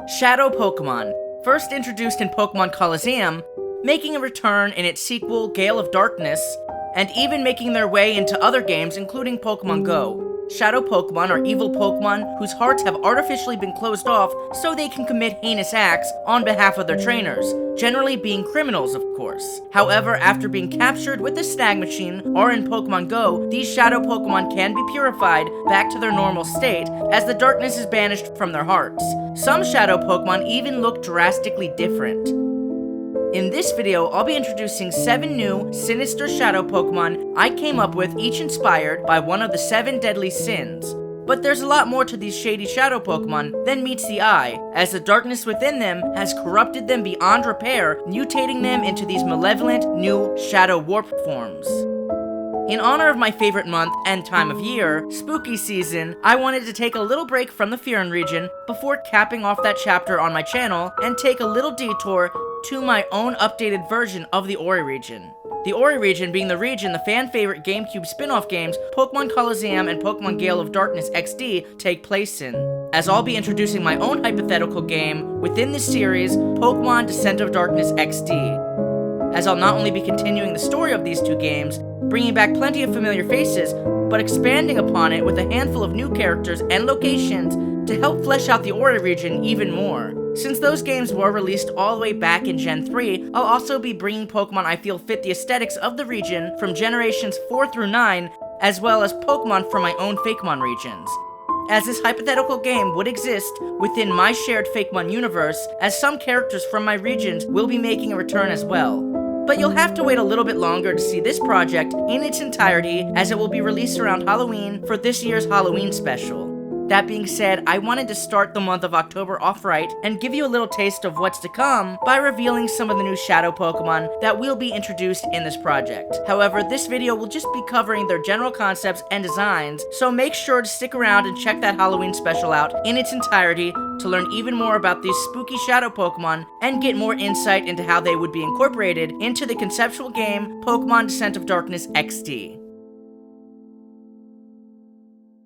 Shadow Pokémon, first introduced in Pokémon Coliseum, making a return in its sequel, Gale of Darkness, and even making their way into other games including Pokémon Go. Shadow Pokémon are evil Pokémon whose hearts have artificially been closed off so they can commit heinous acts on behalf of their trainers, generally being criminals, of course. However, after being captured with the Snag Machine or in Pokémon Go, these Shadow Pokémon can be purified back to their normal state as the darkness is banished from their hearts. Some Shadow Pokémon even look drastically different. In this video, I'll be introducing 7 new sinister Shadow Pokémon I came up with, each inspired by one of the 7 deadly sins. But there's a lot more to these shady Shadow Pokémon than meets the eye, as the darkness within them has corrupted them beyond repair, mutating them into these malevolent new Shadow Warp forms. In honor of my favorite month and time of year, spooky season, I wanted to take a little break from the Orre region before capping off that chapter on my channel and take a little detour to my own updated version of the Orre region. The Orre region being the region the fan-favorite GameCube spin-off games Pokémon Coliseum and Pokémon Gale of Darkness XD take place in, as I'll be introducing my own hypothetical game within this series, Pokémon Descent of Darkness XD, as I'll not only be continuing the story of these 2 games, bringing back plenty of familiar faces, but expanding upon it with a handful of new characters and locations to help flesh out the Orre region even more. Since those games were released all the way back in Gen 3, I'll also be bringing Pokemon I feel fit the aesthetics of the region from generations 4 through 9, as well as Pokemon from my own Fakemon regions, as this hypothetical game would exist within my shared Fakemon universe, as some characters from my regions will be making a return as well. But you'll have to wait a little bit longer to see this project in its entirety, as it will be released around Halloween for this year's Halloween special. That being said, I wanted to start the month of October off right and give you a little taste of what's to come by revealing some of the new Shadow Pokemon that will be introduced in this project. However, this video will just be covering their general concepts and designs, so make sure to stick around and check that Halloween special out in its entirety to learn even more about these spooky Shadow Pokemon and get more insight into how they would be incorporated into the conceptual game Pokémon Descent of Darkness XD.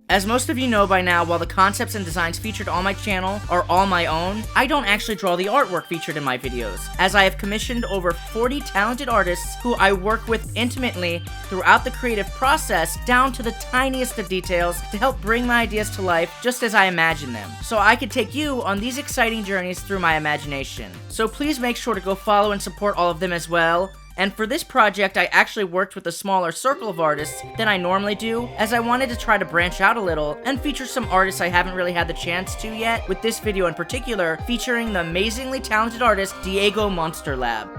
As most of you know by now, while the concepts and designs featured on my channel are all my own, I don't actually draw the artwork featured in my videos, as I have commissioned over 40 talented artists who I work with intimately throughout the creative process down to the tiniest of details to help bring my ideas to life just as I imagine them, so I could take you on these exciting journeys through my imagination. So please make sure to go follow and support all of them as well. And for this project, I actually worked with a smaller circle of artists than I normally do, as I wanted to try to branch out a little and feature some artists I haven't really had the chance to yet, with this video in particular featuring the amazingly talented artist Diego Monster Lab,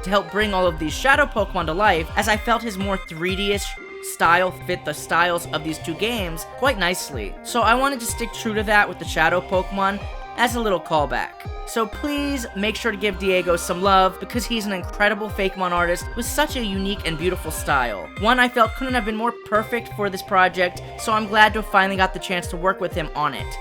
to help bring all of these Shadow Pokemon to life, as I felt his more 3D-ish style fit the styles of these 2 games quite nicely. So I wanted to stick true to that with the Shadow Pokemon as a little callback. So please make sure to give Diego some love, because he's an incredible Fakemon artist with such a unique and beautiful style. One I felt couldn't have been more perfect for this project, so I'm glad to have finally got the chance to work with him on it.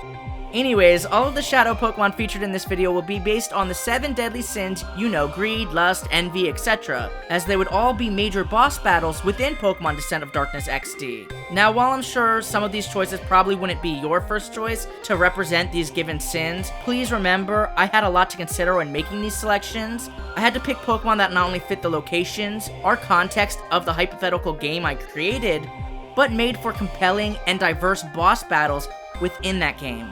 Anyways, all of the Shadow Pokemon featured in this video will be based on the 7 deadly sins, you know, greed, lust, envy, etc., as they would all be major boss battles within Pokémon Descent of Darkness XD. Now, while I'm sure some of these choices probably wouldn't be your first choice to represent these given sins, please remember, I had a lot to consider when making these selections. I had to pick Pokemon that not only fit the locations or context of the hypothetical game I created, but made for compelling and diverse boss battles within that game.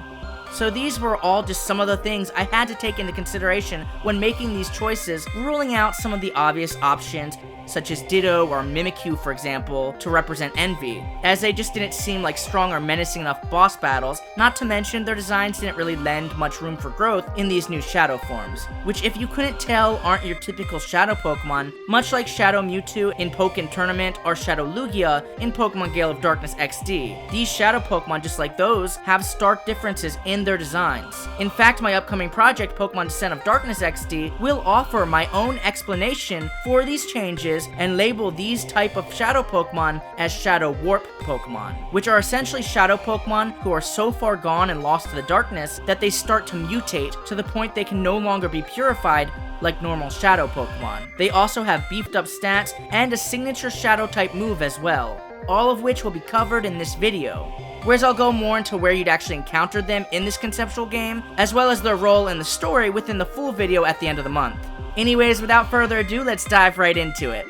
So these were all just some of the things I had to take into consideration when making these choices, ruling out some of the obvious options, such as Ditto or Mimikyu, for example, to represent envy, as they just didn't seem like strong or menacing enough boss battles, not to mention their designs didn't really lend much room for growth in these new Shadow forms, which if you couldn't tell aren't your typical Shadow Pokemon, much like Shadow Mewtwo in Pokken Tournament or Shadow Lugia in Pokemon Gale of Darkness XD. These Shadow Pokemon, just like those, have stark differences in their designs. In fact, my upcoming project, Pokemon Descent of Darkness XD, will offer my own explanation for these changes and label these type of Shadow Pokemon as Shadow Warp Pokemon, which are essentially Shadow Pokemon who are so far gone and lost to the darkness that they start to mutate to the point they can no longer be purified like normal Shadow Pokemon. They also have beefed up stats and a signature Shadow type move as well, all of which will be covered in this video. whereas I'll go more into where you'd actually encounter them in this conceptual game, as well as their role in the story within the full video at the end of the month. Anyways, without further ado, let's dive right into it.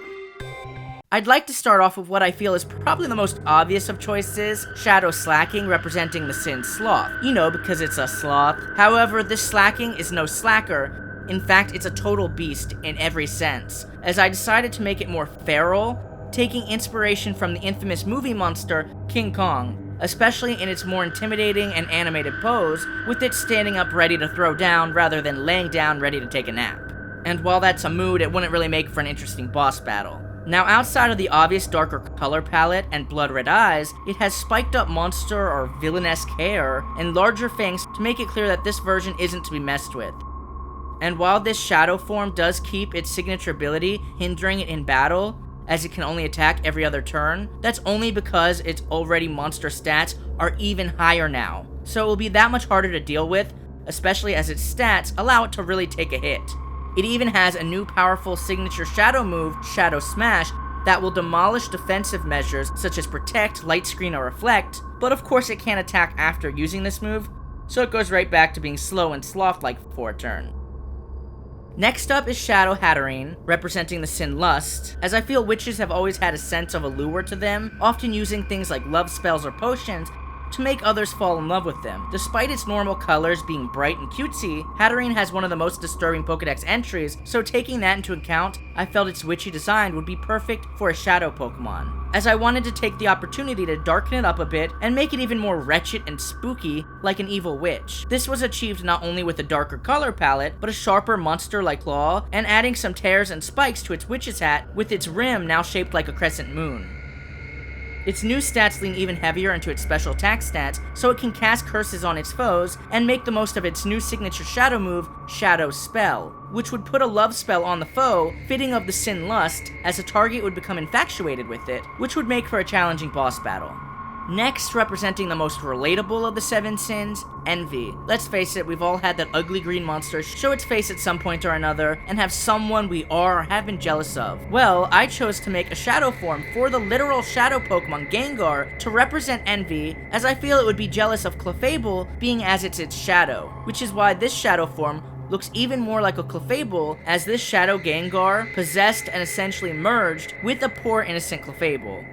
I'd like to start off with what I feel is probably the most obvious of choices, Shadow Slacking, representing the sin Sloth. You know, because it's a sloth. However, this slacking is no slacker. In fact, it's a total beast in every sense, as I decided to make it more feral, taking inspiration from the infamous movie monster, King Kong, especially in its more intimidating and animated pose, with it standing up ready to throw down rather than laying down ready to take a nap. And while that's a mood, it wouldn't really make for an interesting boss battle. Now, outside of the obvious darker color palette and blood-red eyes, it has spiked up monster or villain-esque hair and larger fangs to make it clear that this version isn't to be messed with. And while this shadow form does keep its signature ability, hindering it in battle, as it can only attack every other turn, that's only because its already monster stats are even higher now. So it will be that much harder to deal with, especially as its stats allow it to really take a hit. It even has a new powerful signature shadow move, Shadow Smash, that will demolish defensive measures such as Protect, Light Screen, or Reflect, but of course it can't attack after using this move, so it goes right back to being slow and sloth-like for a turn. Next up is Shadow Hatterene, representing the sin Lust, as I feel witches have always had a sense of allure to them, often using things like love spells or potions to make others fall in love with them. Despite its normal colors being bright and cutesy, Hatterene has one of the most disturbing Pokédex entries, so taking that into account, I felt its witchy design would be perfect for a shadow Pokemon, as I wanted to take the opportunity to darken it up a bit and make it even more wretched and spooky like an evil witch. This was achieved not only with a darker color palette, but a sharper monster-like claw, and adding some tears and spikes to its witch's hat, with its rim now shaped like a crescent moon. Its new stats lean even heavier into its special attack stats, so it can cast curses on its foes and make the most of its new signature shadow move, Shadow Spell, which would put a love spell on the foe, fitting of the sin Lust, as the target would become infatuated with it, which would make for a challenging boss battle. Next, representing the most relatable of the 7 sins, Envy. Let's face it, we've all had that ugly green monster show its face at some point or another, and have someone we are or have been jealous of. Well, I chose to make a shadow form for the literal shadow Pokemon Gengar to represent Envy, as I feel it would be jealous of Clefable, being as it's its shadow, which is why this shadow form looks even more like a Clefable, as this shadow Gengar possessed and essentially merged with a poor innocent Clefable,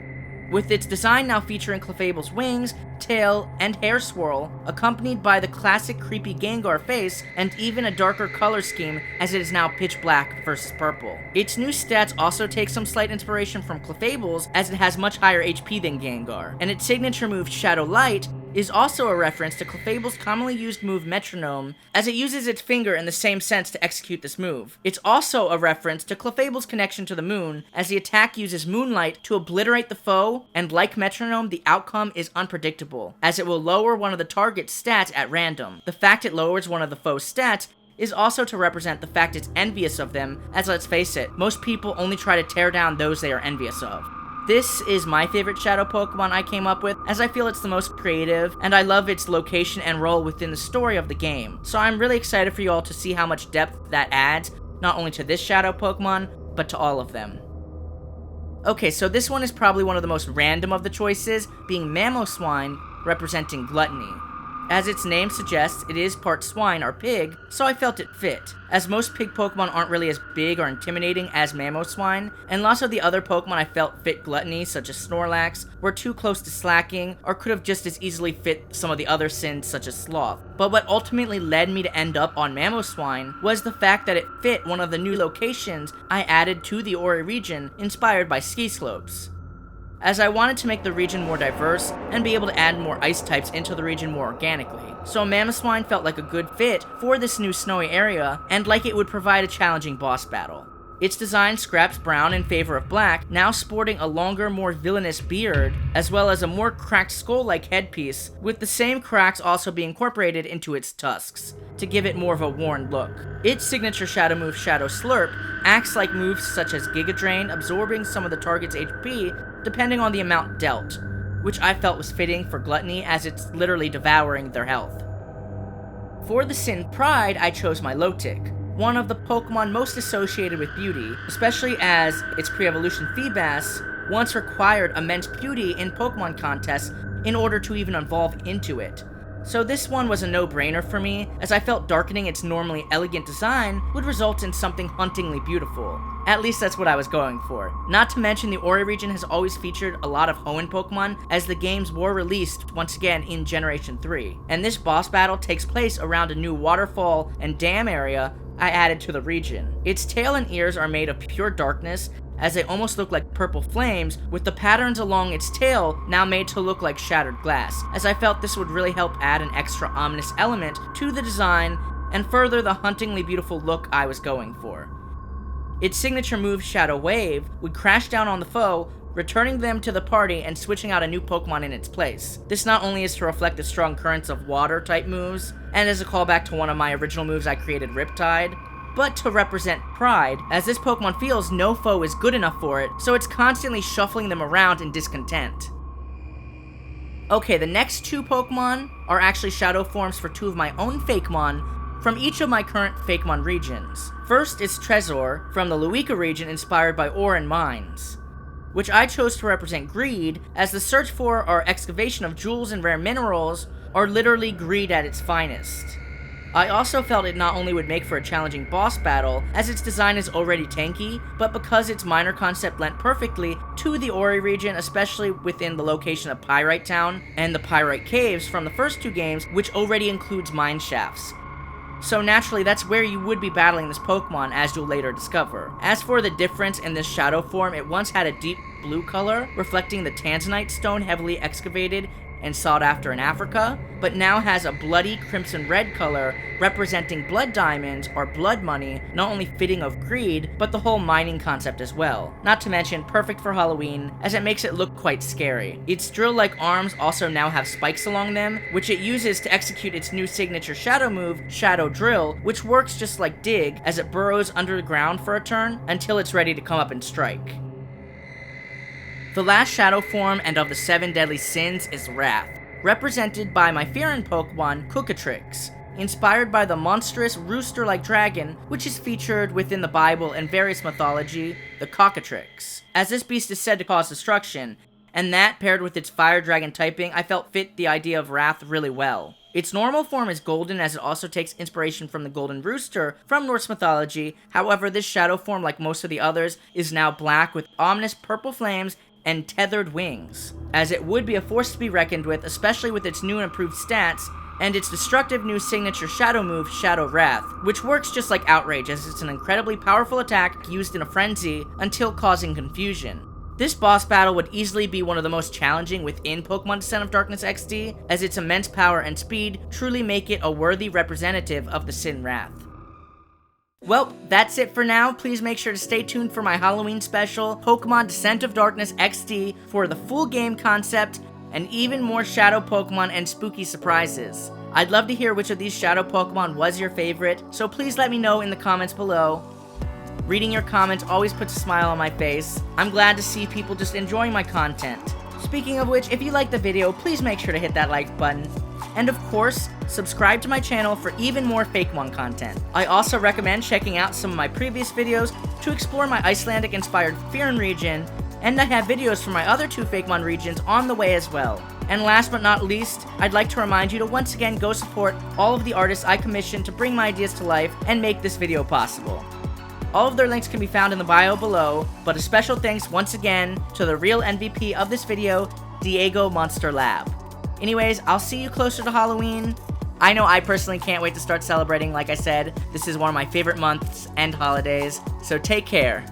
with its design now featuring Clefable's wings, tail, and hair swirl, accompanied by the classic creepy Gengar face, and even a darker color scheme as it is now pitch black versus purple. Its new stats also take some slight inspiration from Clefable's, as it has much higher HP than Gengar, and its signature move Shadow Light is also a reference to Clefable's commonly used move Metronome, as it uses its finger in the same sense to execute this move. It's also a reference to Clefable's connection to the moon, as the attack uses moonlight to obliterate the foe, and like Metronome, the outcome is unpredictable, as it will lower one of the target's stats at random. The fact it lowers one of the foe's stats is also to represent the fact it's envious of them, as let's face it, most people only try to tear down those they are envious of. This is my favorite shadow Pokemon I came up with, as I feel it's the most creative, and I love its location and role within the story of the game. So I'm really excited for you all to see how much depth that adds, not only to this shadow Pokemon, but to all of them. Okay, so this one is probably one of the most random of the choices, being Mamoswine, representing Gluttony. As its name suggests, it is part swine or pig, so I felt it fit, as most pig Pokemon aren't really as big or intimidating as Mamoswine, and lots of the other Pokemon I felt fit Gluttony, such as Snorlax, were too close to slacking, or could have just as easily fit some of the other sins such as Sloth. But what ultimately led me to end up on Mamoswine was the fact that it fit one of the new locations I added to the Orre region, inspired by ski slopes, as I wanted to make the region more diverse and be able to add more ice types into the region more organically. So Mamoswine felt like a good fit for this new snowy area, and like it would provide a challenging boss battle. Its design scraps brown in favor of black, now sporting a longer, more villainous beard, as well as a more cracked skull-like headpiece, with the same cracks also being incorporated into its tusks, to give it more of a worn look. Its signature shadow move, Shadow Slurp, acts like moves such as Giga Drain, absorbing some of the target's HP depending on the amount dealt, which I felt was fitting for Gluttony as it's literally devouring their health. For the sin Pride, I chose Milotic, one of the Pokemon most associated with beauty, especially as its pre-evolution Feebas once required immense beauty in Pokemon contests in order to even evolve into it. So this one was a no-brainer for me, as I felt darkening its normally elegant design would result in something hauntingly beautiful. At least that's what I was going for. Not to mention the Orre region has always featured a lot of Hoenn Pokemon, as the games were released once again in Generation 3. And this boss battle takes place around a new waterfall and dam area I added to the region. Its tail and ears are made of pure darkness, as they almost look like purple flames, with the patterns along its tail now made to look like shattered glass, as I felt this would really help add an extra ominous element to the design and further the hauntingly beautiful look I was going for. Its signature move, Shadow Wave, would crash down on the foe, returning them to the party and switching out a new Pokemon in its place. This not only is to reflect the strong currents of water-type moves, and as a callback to one of my original moves I created, Riptide, but to represent pride, as this Pokemon feels no foe is good enough for it, so it's constantly shuffling them around in discontent. Okay, the next two Pokemon are actually shadow forms for two of my own Fakemon from each of my current Fakemon regions. First is Trezor from the Luika region, inspired by ore and mines, which I chose to represent greed, as the search for or excavation of jewels and rare minerals are literally greed at its finest. I also felt it not only would make for a challenging boss battle, as its design is already tanky, but because its minor concept lent perfectly to the Orre region, especially within the location of Pyrite Town and the Pyrite Caves from the first two games, which already includes mine shafts. So naturally, that's where you would be battling this Pokemon, as you'll later discover. As for the difference in this shadow form, it once had a deep blue color, reflecting the Tanzanite stone heavily excavated and sought after in Africa, but now has a bloody crimson red color representing blood diamonds or blood money, not only fitting of greed, but the whole mining concept as well. Not to mention perfect for Halloween, as it makes it look quite scary. Its drill-like arms also now have spikes along them, which it uses to execute its new signature shadow move, Shadow Drill, which works just like Dig, as it burrows under the ground for a turn until it's ready to come up and strike. The last shadow form and of the 7 deadly sins is Wrath, represented by my Fearin Pokemon, Cookatrix, inspired by the monstrous rooster-like dragon which is featured within the Bible and various mythology, the Cockatrix, as this beast is said to cause destruction, and that, paired with its fire dragon typing, I felt fit the idea of Wrath really well. Its normal form is golden, as it also takes inspiration from the golden rooster from Norse mythology. However, this shadow form, like most of the others, is now black with ominous purple flames and tethered wings, as it would be a force to be reckoned with, especially with its new and improved stats, and its destructive new signature shadow move, Shadow Wrath, which works just like Outrage, as it's an incredibly powerful attack used in a frenzy until causing confusion. This boss battle would easily be one of the most challenging within Pokemon Descent of Darkness XD, as its immense power and speed truly make it a worthy representative of the Sin Wrath. Well, that's it for now. Please make sure to stay tuned for my Halloween special, Pokemon Descent of Darkness XD, for the full game concept and even more shadow Pokemon and spooky surprises. I'd love to hear which of these shadow Pokemon was your favorite, so please let me know in the comments below. Reading your comments always puts a smile on my face. I'm glad to see people just enjoying my content. Speaking of which, if you liked the video, please make sure to hit that like button. And of course, subscribe to my channel for even more Fakemon content. I also recommend checking out some of my previous videos to explore my Icelandic-inspired Fearin region, and I have videos for my other two Fakemon regions on the way as well. And last but not least, I'd like to remind you to once again go support all of the artists I commissioned to bring my ideas to life and make this video possible. All of their links can be found in the bio below, but a special thanks once again to the real MVP of this video, Diego Monster Lab. Anyways, I'll see you closer to Halloween. I know I personally can't wait to start celebrating. Like I said, this is one of my favorite months and holidays, so take care.